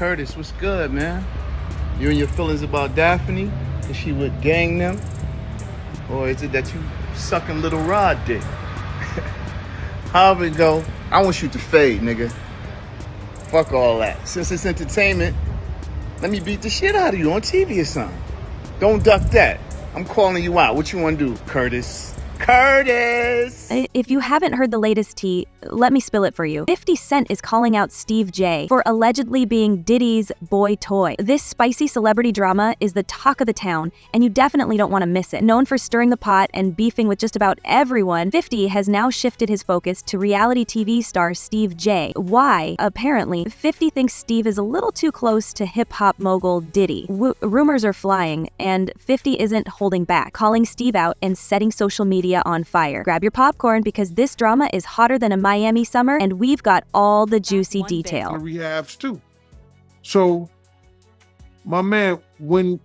Curtis, what's good, man? You and your feelings about Daphne? Is she with gang them? Or is it that you sucking little Rod dick? However it go, I want you to fade, nigga. Fuck all that. Since it's entertainment, let me beat the shit out of you on TV or something. Don't duck that. I'm calling you out. What you want to do, Curtis? Curtis! If you haven't heard the latest tea, let me spill it for you. 50 Cent is calling out Steve J for allegedly being Diddy's boy toy. This spicy celebrity drama is the talk of the town, and you definitely don't want to miss it. Known for stirring the pot and beefing with just about everyone, 50 has now shifted his focus to reality TV star Steve J. Why? Apparently, 50 thinks Steve is a little too close to hip-hop mogul Diddy. Rumors are flying, and 50 isn't holding back, calling Steve out and setting social media on fire. Grab your popcorn because this drama is hotter than a Miami summer, and we've got all the juicy detail. Rehabs too. So, my man, when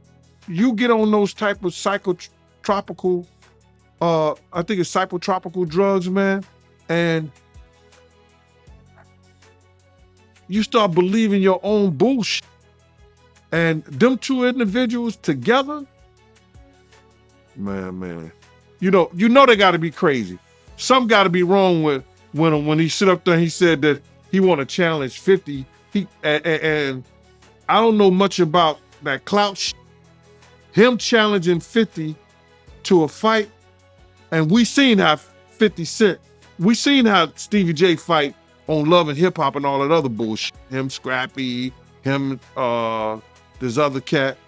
you get on those type of psychotropical, I think it's psychotropical drugs, man, and you start believing your own bullshit, and them two individuals together, man. You know they got to be crazy. Something got to be wrong with when he sit up there and he said that he want to challenge 50. And I don't know much about that clout him challenging 50 to a fight, and we seen how 50 Cent, we seen how Stevie J fight on Love and Hip Hop and all that other bullshit. Him, Scrappy, him, this other cat.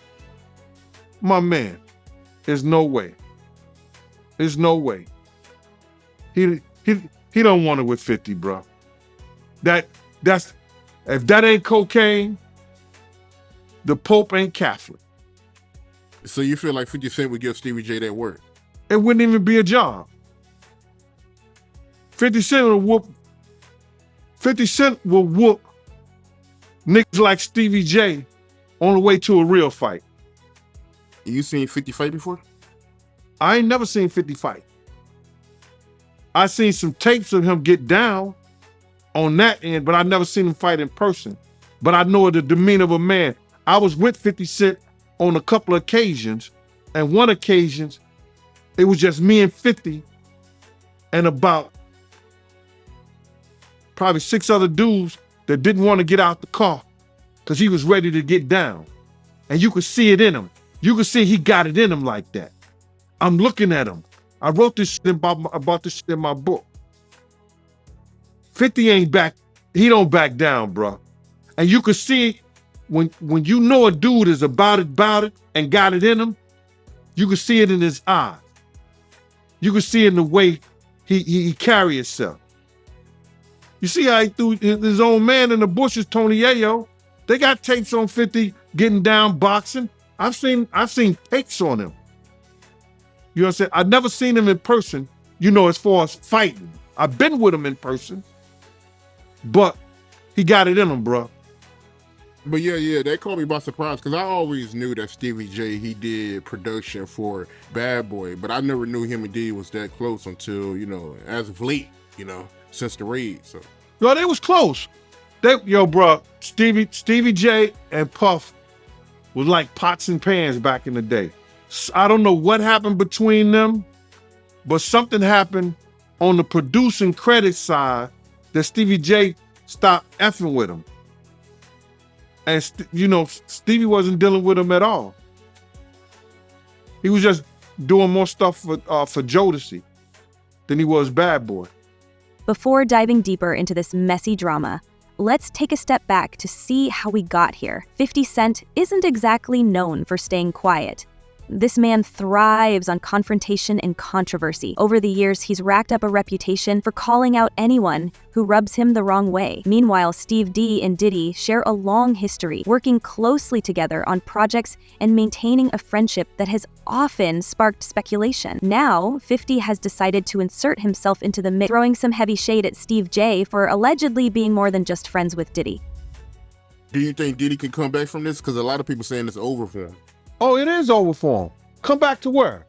My man, there's no way. There's no way. He don't want it with 50, bro. That's if that ain't cocaine, the Pope ain't Catholic. So you feel like 50 Cent would give Stevie J that work? It wouldn't even be a job. 50 Cent will whoop niggas like Stevie J on the way to a real fight. You seen 50 fight before? I ain't never seen 50 fight. I seen some tapes of him get down on that end, but I never seen him fight in person. But I know the demeanor of a man. I was with 50 Cent on a couple of occasions, and one occasion, it was just me and 50 and about probably 6 other dudes that didn't want to get out the car because he was ready to get down. And you could see it in him. You could see he got it in him like that. I'm looking at him. I wrote this shit about this shit in my book. 50 ain't back. He don't back down, bro. And you can see when you know a dude is about it, and got it in him, you can see it in his eyes. You can see it in the way he carry himself. You see how he threw his own man in the bushes, Tony Yayo. They got tapes on 50 getting down boxing. I've seen takes on him. You know what I'm saying? I've never seen him in person, as far as fighting. I've been with him in person, but he got it in him, bro. But yeah, that caught me by surprise because I always knew that Stevie J, he did production for Bad Boy, but I never knew him and Diddy was that close until, as of late, since the raid. So, Yo, they was close. Bro, Stevie J and Puff was like pots and pans back in the day. I don't know what happened between them, but something happened on the producing credit side that Stevie J stopped effing with him. And, Stevie wasn't dealing with him at all. He was just doing more stuff for Jodeci than he was Bad Boy. Before diving deeper into this messy drama, let's take a step back to see how we got here. 50 Cent isn't exactly known for staying quiet. This man thrives on confrontation and controversy. Over the years, he's racked up a reputation for calling out anyone who rubs him the wrong way. Meanwhile, Steve D and Diddy share a long history, working closely together on projects and maintaining a friendship that has often sparked speculation. Now, 50 has decided to insert himself into the mix, throwing some heavy shade at Steve J for allegedly being more than just friends with Diddy. Do you think Diddy can come back from this? Because a lot of people saying it's over for him. Oh, it is over for him. Come back to where?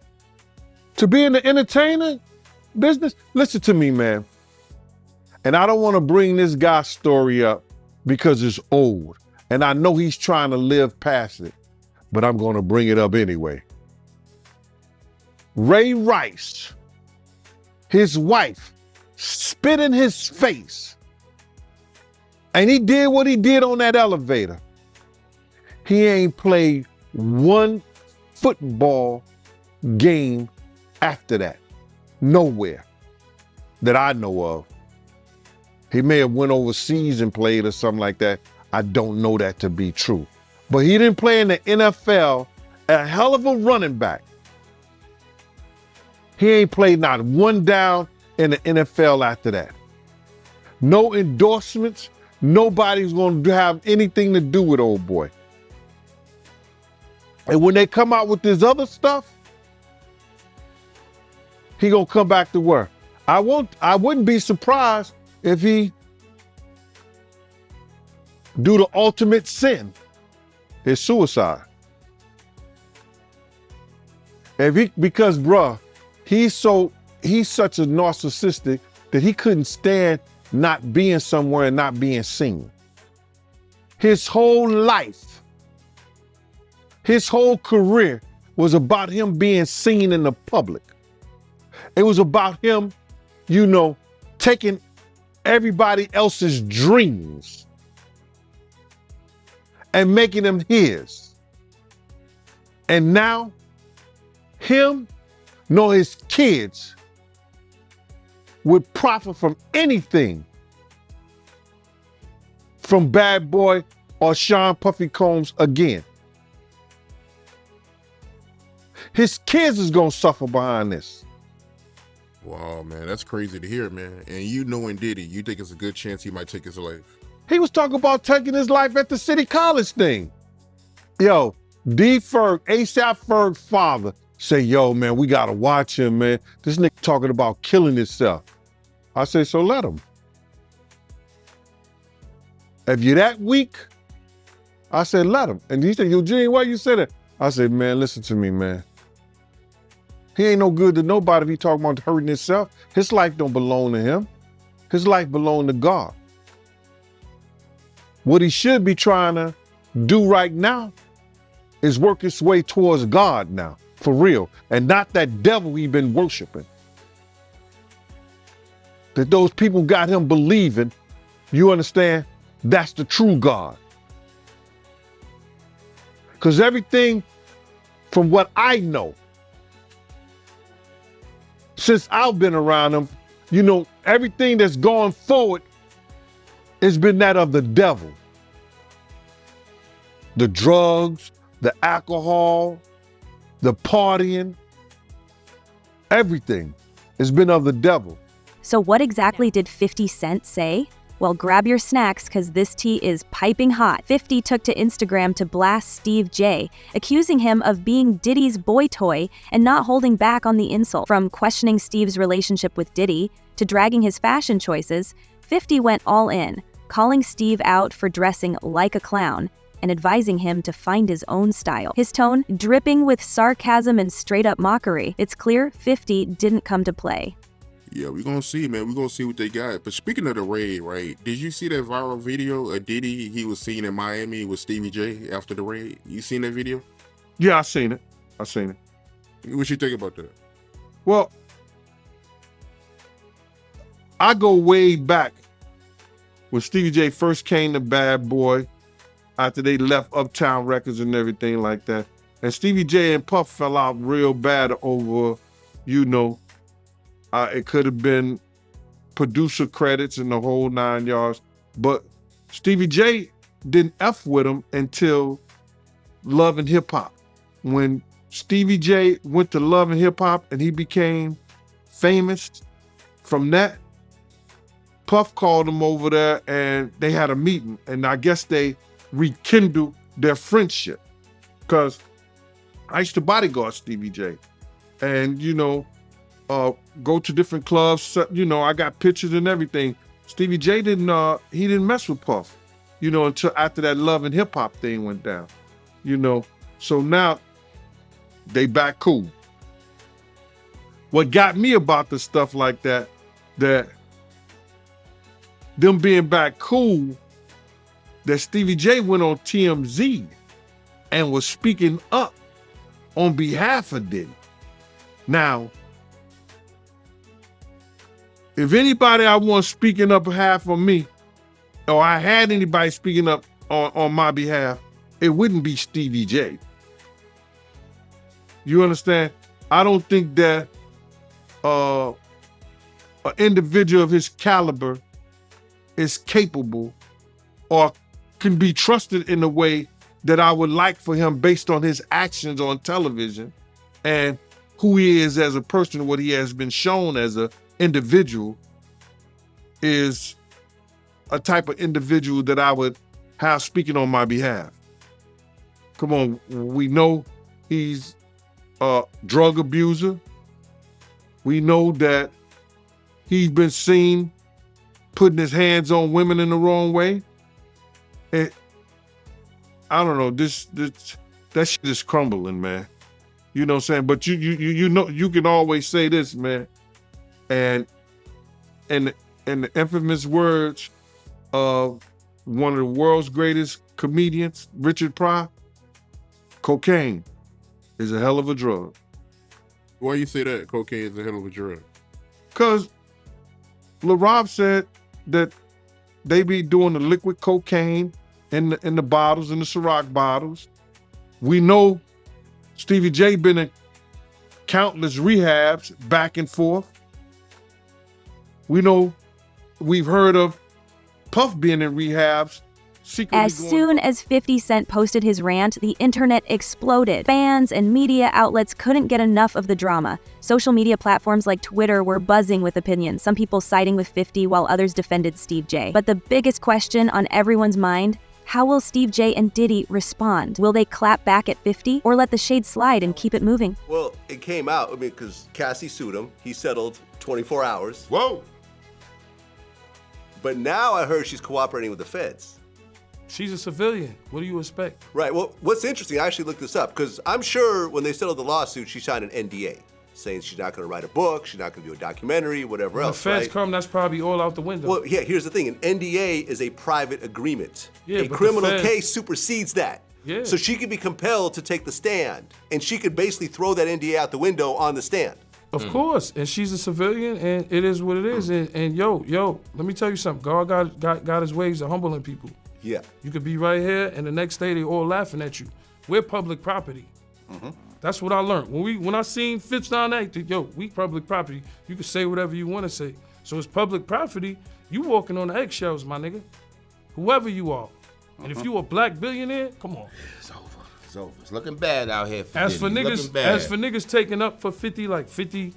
To be in the entertainer business? Listen to me, man. And I don't want to bring this guy's story up because it's old. And I know he's trying to live past it, but I'm going to bring it up anyway. Ray Rice, his wife, spit in his face. And he did what he did on that elevator. He ain't played one football game after that. Nowhere that I know of. He may have went overseas and played or something like that. I don't know that to be true. But he didn't play in the NFL, a hell of a running back. He ain't played not one down in the NFL after that. No endorsements. Nobody's going to have anything to do with old boy. And when they come out with this other stuff, he gonna come back to work. I wouldn't be surprised if he do the ultimate sin, is suicide. Because bruh, he's such a narcissistic that he couldn't stand not being somewhere and not being seen. His whole life, his whole career was about him being seen in the public. It was about him, taking everybody else's dreams and making them his. And now, him nor his kids would profit from anything from Bad Boy or Sean Puffy Combs again. His kids is gonna suffer behind this. Wow, man, that's crazy to hear, man. And you knowing Diddy, you think it's a good chance he might take his life? He was talking about taking his life at the City College thing. Yo, D. Ferg, ASAP Ferg's father, say, yo, man, we gotta watch him, man. This nigga talking about killing himself. I say, so let him. If you're that weak, I said, let him. And he said, Eugene, why you say that? I said, man, listen to me, man. He ain't no good to nobody if he talking about hurting himself. His life don't belong to him. His life belong to God. What he should be trying to do right now is work his way towards God now, for real, and not that devil he been worshiping. That those people got him believing, you understand, that's the true God. Because everything from what I know, since I've been around him, everything that's gone forward has been that of the devil. The drugs, the alcohol, the partying, everything has been of the devil. So what exactly did 50 Cent say? Well, grab your snacks because this tea is piping hot. 50 took to Instagram to blast Steve J, accusing him of being Diddy's boy toy and not holding back on the insult. From questioning Steve's relationship with Diddy to dragging his fashion choices, 50 went all in, calling Steve out for dressing like a clown and advising him to find his own style. His tone dripping with sarcasm and straight-up mockery. It's clear 50 didn't come to play. Yeah, we're gonna see, man. We're gonna see what they got. But speaking of the raid, right? Did you see that viral video of Diddy? He was seen in Miami with Stevie J after the raid. You seen that video? Yeah, I seen it. What you think about that? Well, I go way back when Stevie J first came to Bad Boy after they left Uptown Records and everything like that. And Stevie J and Puff fell out real bad over, it could have been producer credits and the whole 9 yards. But Stevie J didn't F with him until Love and Hip Hop. When Stevie J went to Love and Hip Hop and he became famous from that, Puff called him over there and they had a meeting. And I guess they rekindled their friendship. Because I used to bodyguard Stevie J. And, go to different clubs. I got pictures and everything. Stevie J didn't mess with Puff, until after that Love and Hip Hop thing went down, So now they back cool. What got me about the stuff like that them being back cool that Stevie J went on TMZ and was speaking up on behalf of Diddy. Now, if anybody I want speaking up behalf of me, or I had anybody speaking up on my behalf, it wouldn't be Stevie J. You understand? I don't think that an individual of his caliber is capable or can be trusted in the way that I would like for him based on his actions on television and who he is as a person, what he has been shown as an individual is a type of individual that I would have speaking on my behalf. Come on, we know he's a drug abuser. We know that he's been seen putting his hands on women in the wrong way. And I don't know, that shit is crumbling, man. You know what I'm saying? But you know, you can always say this, man. And the infamous words of one of the world's greatest comedians, Richard Pryor, cocaine is a hell of a drug. Why you say that? Cocaine is a hell of a drug. Because LaRob said that they be doing the liquid cocaine in the bottles, in the Ciroc bottles. We know Stevie J been in countless rehabs back and forth. We know we've heard of Puff being in rehabs. As soon as 50 Cent posted his rant, the internet exploded. Fans and media outlets couldn't get enough of the drama. Social media platforms like Twitter were buzzing with opinions, some people siding with 50 while others defended Steve J. But the biggest question on everyone's mind, how will Steve J and Diddy respond? Will they clap back at 50 or let the shade slide and keep it moving? Well, it came out, I mean, because Cassie sued him. He settled 24 hours. Whoa. But now I heard she's cooperating with the feds. She's a civilian. What do you expect? Right, well, what's interesting, I actually looked this up, because I'm sure when they settled the lawsuit, she signed an NDA, saying she's not gonna write a book, she's not gonna do a documentary, whatever When else, the feds right? come, that's probably all out the window. Well, yeah, here's the thing, an NDA is a private agreement. Yeah, a but the criminal feds- case supersedes that. Yeah. So she could be compelled to take the stand, and she could basically throw that NDA out the window on the stand. Of course, and she's a civilian, and it is what it is. And yo, let me tell you something. God got his ways of humbling people. Yeah. You could be right here, and the next day they all laughing at you. We're public property. That's what I learned. When I seen Fitz down there, yo, we public property. You can say whatever you want to say. So it's public property. You walking on the eggshells, my nigga. Whoever you are. And if you a black billionaire, come on. It's over. It's over. It's looking bad out here for As for Diddy. niggas, Looking bad. as for niggas taking up for 50, like 50,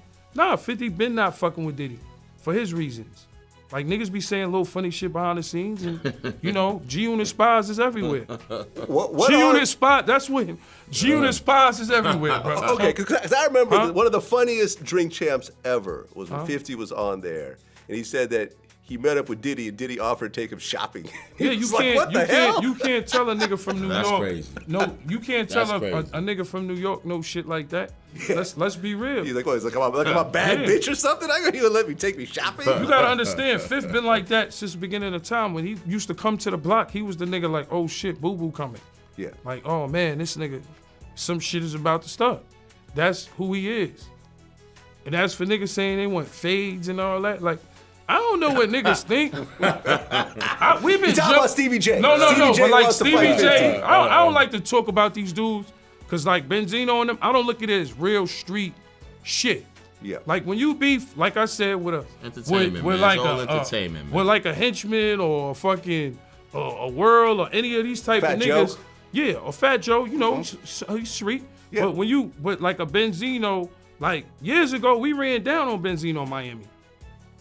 50 been not fucking with Diddy for his reasons. Like niggas be saying little funny shit behind the scenes, and you know, G-Unit spies is everywhere. What G-Unit spy, that's what G-Unit spies is everywhere, bro. Okay, because I remember Huh? one of the funniest Drink Champs ever was when 50 was on there, and he said that he met up with Diddy, and Diddy offered to take him shopping. He Yeah, you was like, can't, what the hell? you can't tell a nigga from New That's York. crazy. No, you can't tell That's a crazy. nigga from New York no shit like that. Let's be real. He's like, what? He's like, I'm a bad Yeah. bitch or something? I gonna let me take me shopping? You gotta understand, Fifth been like that since the beginning of time. When he used to come to the block, he was the nigga like, oh shit, boo boo coming. Yeah. Like, oh man, this nigga, some shit is about to start. That's who he is. And as for niggas saying they want fades and all that, like, I don't know what niggas think. We've been You talking about Stevie J. No, Stevie J but like wants to Stevie fight J, 50. I don't like to talk about these dudes, cause like Benzino and them, I don't look at it as real street shit. Yeah. Like when you beef, like I said, with a Entertainment, with man. like It's all a entertainment, man. with like a henchman or a fucking a World or any of these type Fat of Joe. niggas. Yeah, or Fat Joe, you know, he's street. Yeah. But like a Benzino, like years ago, we ran down on Benzino in Miami.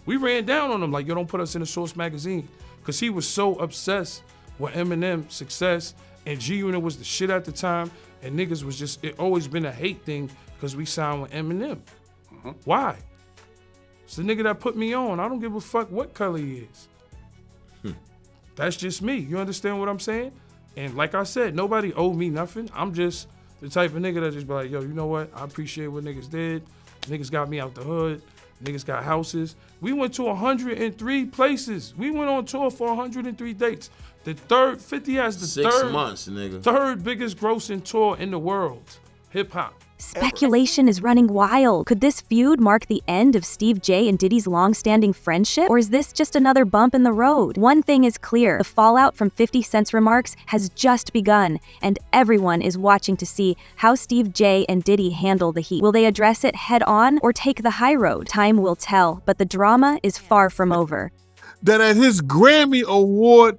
We ran down on him like, yo, don't put us in the Source magazine. Cause he was so obsessed with Eminem's success, and G-Unit was the shit at the time, and niggas was just, it always been a hate thing because we signed with Eminem. Why? It's the nigga that put me on. I don't give a fuck what color he is. That's just me. You understand what I'm saying? And like I said, nobody owed me nothing. I'm just the type of nigga that just be like, yo, you know what? I appreciate what niggas did. Niggas got me out the hood. Niggas got houses. We went to 103 places. We went on tour for 103 dates. The third, 50 has the 6 months, nigga. third biggest grossing tour in the world. Hip hop. Speculation is running wild. Could this feud mark the end of Steve J and Diddy's long-standing friendship? Or is this just another bump in the road? One thing is clear. The fallout from 50 Cent's remarks has just begun, and everyone is watching to see how Steve J and Diddy handle the heat. Will they address it head-on or take the high road? Time will tell, but the drama is far from over. That at his Grammy Award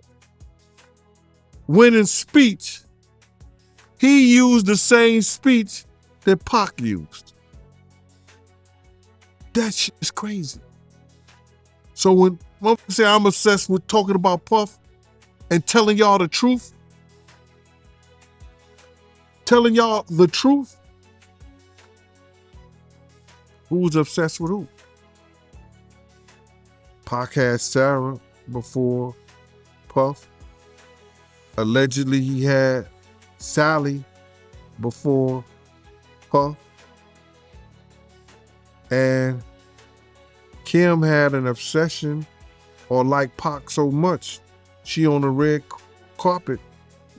winning speech, he used the same speech that Pac used. That shit is crazy. So when motherfuckers say I'm obsessed with talking about Puff and telling y'all the truth, who's obsessed with who? Pac had Sarah before Puff. Allegedly he had Sally before Puff. And Kim had an obsession or liked Pac so much, she on the red carpet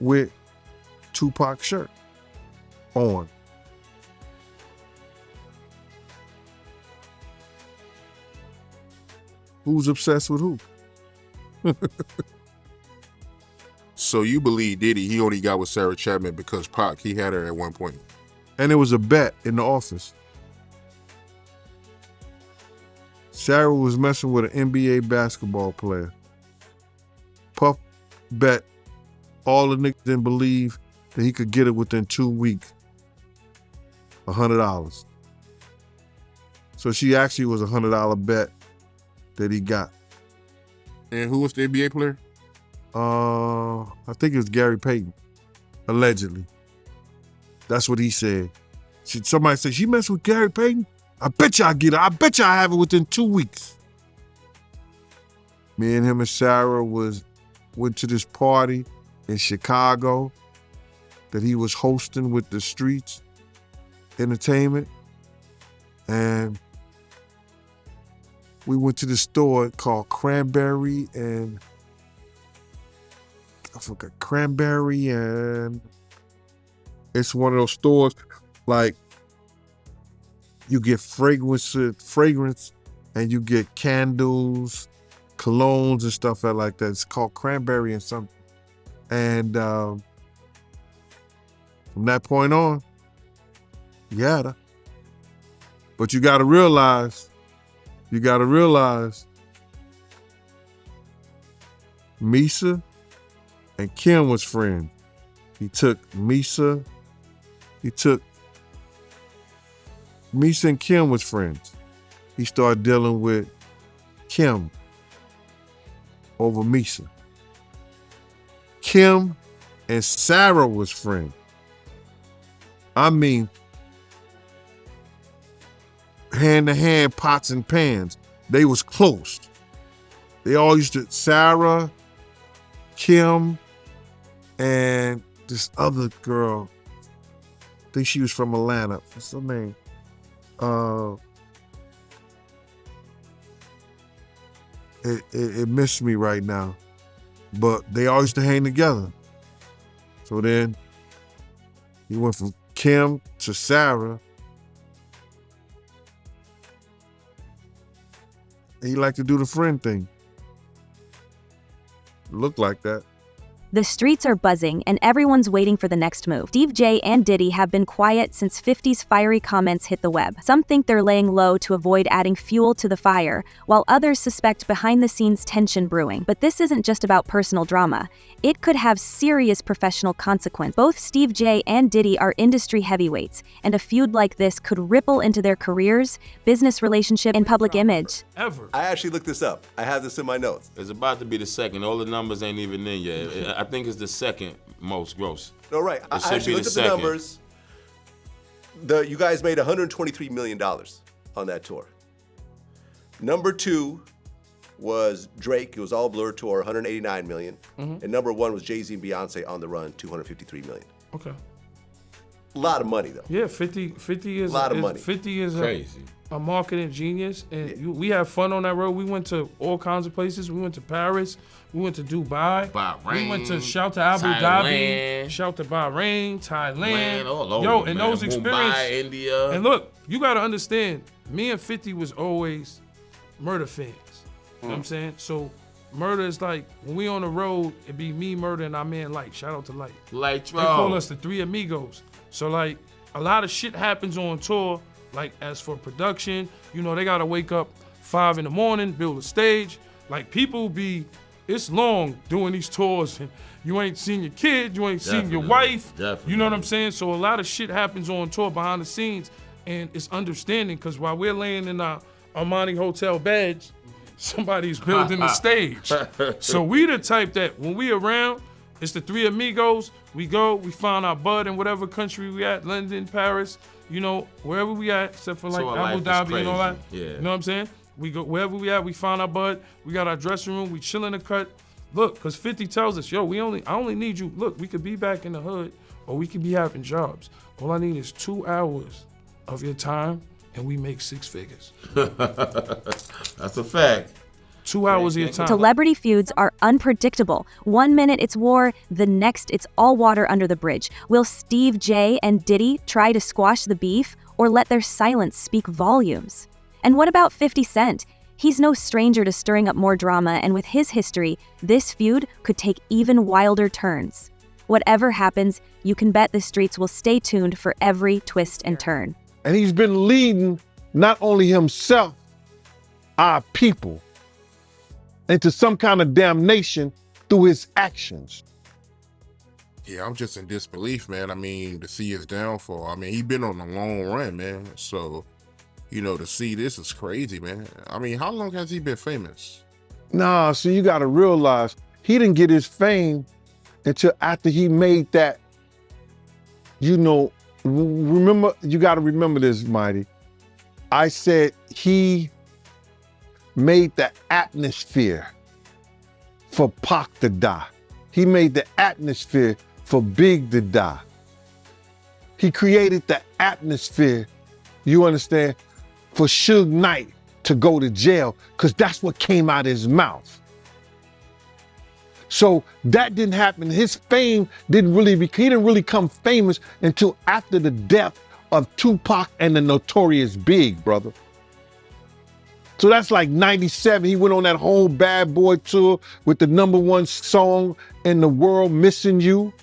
with Tupac's shirt on. Who's obsessed with who? So you believe Diddy, he only got with Sarah Chapman because Pac, he had her at one point. And it was a bet in the office. Sarah was messing with an NBA basketball player. Puff bet all the niggas didn't believe that he could get it within 2 weeks. $100. So she actually was a $100 bet that he got. And who was the NBA player? I think it was Gary Payton, allegedly. That's what he said. Somebody said, she messed with Gary Payton? I bet you I get it. I bet you I have it within 2 weeks. Me and him and Sarah went to this party in Chicago that he was hosting with the Streets Entertainment. And we went to the store called Cranberry and I forgot Cranberry, and it's one of those stores like you get fragrance and you get candles, colognes and stuff like that. It's called Cranberry and something. And from that point on, you got her. But you gotta realize, Misa and Kim was friends. Misa and Kim was friends. He started dealing with Kim over Misa. Kim and Sarah was friends. I mean, hand to hand, pots and pans. They was close. They all used to, Sarah, Kim, and this other girl, I think she was from Atlanta. What's her name? It missed me right now. But they all used to hang together. So then he went from Kim to Sarah. He liked to do the friend thing. Looked like that. The streets are buzzing, and everyone's waiting for the next move. Steve J and Diddy have been quiet since 50's fiery comments hit the web. Some think they're laying low to avoid adding fuel to the fire, while others suspect behind-the-scenes tension brewing. But this isn't just about personal drama. It could have serious professional consequence. Both Steve J and Diddy are industry heavyweights, and a feud like this could ripple into their careers, business relationship, and public image. Ever. I actually looked this up. I have this in my notes. It's about to be the second. All the numbers ain't even in yet. I think it's the second most gross. No, right. I actually looked at the numbers. You guys made $123 million on that tour. Number 2 was Drake. It was all Blur tour, $189 million. And number 1 was Jay-Z and Beyonce on the Run, $253 million. Okay. A lot of money, though. Yeah, 50 is a lot of money. 50 is Crazy. A marketing genius, and we had fun on that road. We went to all kinds of places. We went to Paris. We went to Dubai. We went to shout to Abu Dhabi. Shout to Bahrain, Thailand. All over, Yo, and man. those experiences. Mumbai, India. And look, you gotta understand, me and 50 was always Murder fans. You know what I'm saying? So Murder is like, when we on the road, it be me, Murder, and our man Light. Shout out to Light. Light, They call us the Three Amigos. So like, a lot of shit happens on tour. Like, as for production, you know, they gotta wake up 5 in the morning, build a stage. Like, people be, it's long doing these tours, and you ain't seen your kid, you ain't seen your wife. You know what I'm saying? So a lot of shit happens on tour behind the scenes, and it's understanding, because while we're laying in our Armani hotel beds, somebody's building the stage. So we the type that when we around, it's the Three Amigos. We go, we find our bud in whatever country we at, London, Paris, you know, wherever we at, except for like Abu Dhabi and all that. Yeah. You know what I'm saying? We go wherever we at, we find our bud. We got our dressing room. We chill in the cut. Look, because 50 tells us, yo, I only need you. Look, we could be back in the hood, or we could be having jobs. All I need is 2 hours of your time, and we make 6 figures. That's a fact. 2 hours of your time. Celebrity feuds are unpredictable. 1 minute it's war, the next it's all water under the bridge. Will Steve J and Diddy try to squash the beef, or let their silence speak volumes? And what about 50 Cent? He's no stranger to stirring up more drama, and with his history, this feud could take even wilder turns. Whatever happens, you can bet the streets will stay tuned for every twist and turn. And he's been leading not only himself, our people, into some kind of damnation through his actions. Yeah, I'm just in disbelief, man. I mean, to see his downfall. I mean, he's been on a long run, man. So, you know, to see this is crazy, man. I mean, how long has he been famous? Nah, so you gotta realize, he didn't get his fame until after he made that, you know, remember, you gotta remember this, Mighty. I said he made the atmosphere for Pac to die. He made the atmosphere for Big to die. He created the atmosphere, you understand, for Suge Knight to go to jail, because that's what came out of his mouth. So that didn't happen. His fame he didn't really come famous until after the death of Tupac and the Notorious Big, brother. So that's like 97. He went on that whole Bad Boy tour with the #1 song in the world, Missing You,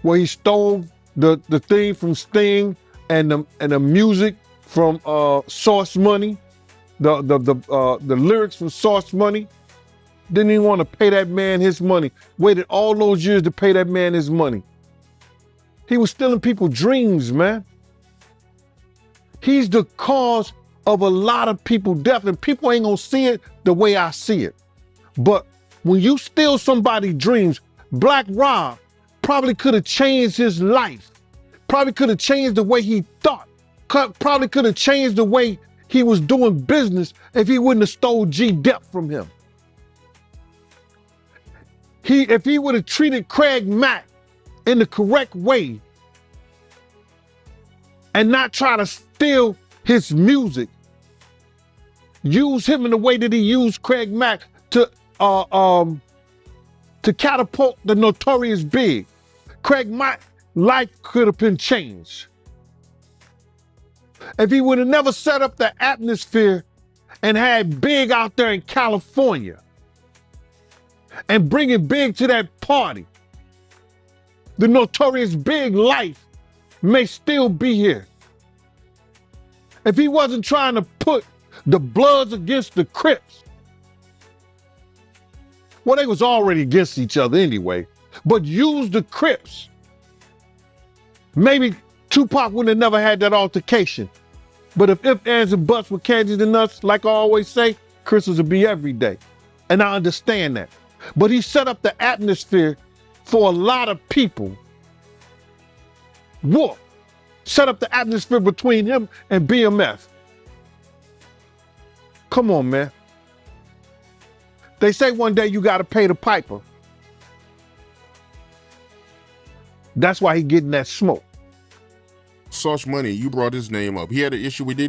where he stole the theme from Sting and the music from Source Money, the lyrics from Source Money. Didn't even want to pay that man his money. Waited all those years to pay that man his money. He was stealing people's dreams, man. He's the cause of a lot of people's death, and people ain't gonna see it the way I see it. But when you steal somebody's dreams, Black Rob probably could have changed his life. Probably could have changed the way he thought. Probably could have changed the way he was doing business if he wouldn't have stole G-Dep from him. If he would have treated Craig Mack in the correct way and not try to steal his music, use him in the way that he used Craig Mack to catapult the Notorious Big, Craig Mack's life could have been changed. If he would have never set up the atmosphere and had Big out there in California and bringing Big to that party, the Notorious Big life may still be here. If he wasn't trying to put the Bloods against the Crips, well, they was already against each other anyway, but use the Crips, maybe Tupac wouldn't have never had that altercation. But if ands, and buts were candies and nuts, like I always say, Christmas would be every day. And I understand that. But he set up the atmosphere for a lot of people. Wolf set up the atmosphere between him and BMF. Come on, man. They say one day you gotta pay the piper. That's why he getting that smoke. Sauce Money, you brought his name up. He had an issue with Diddy?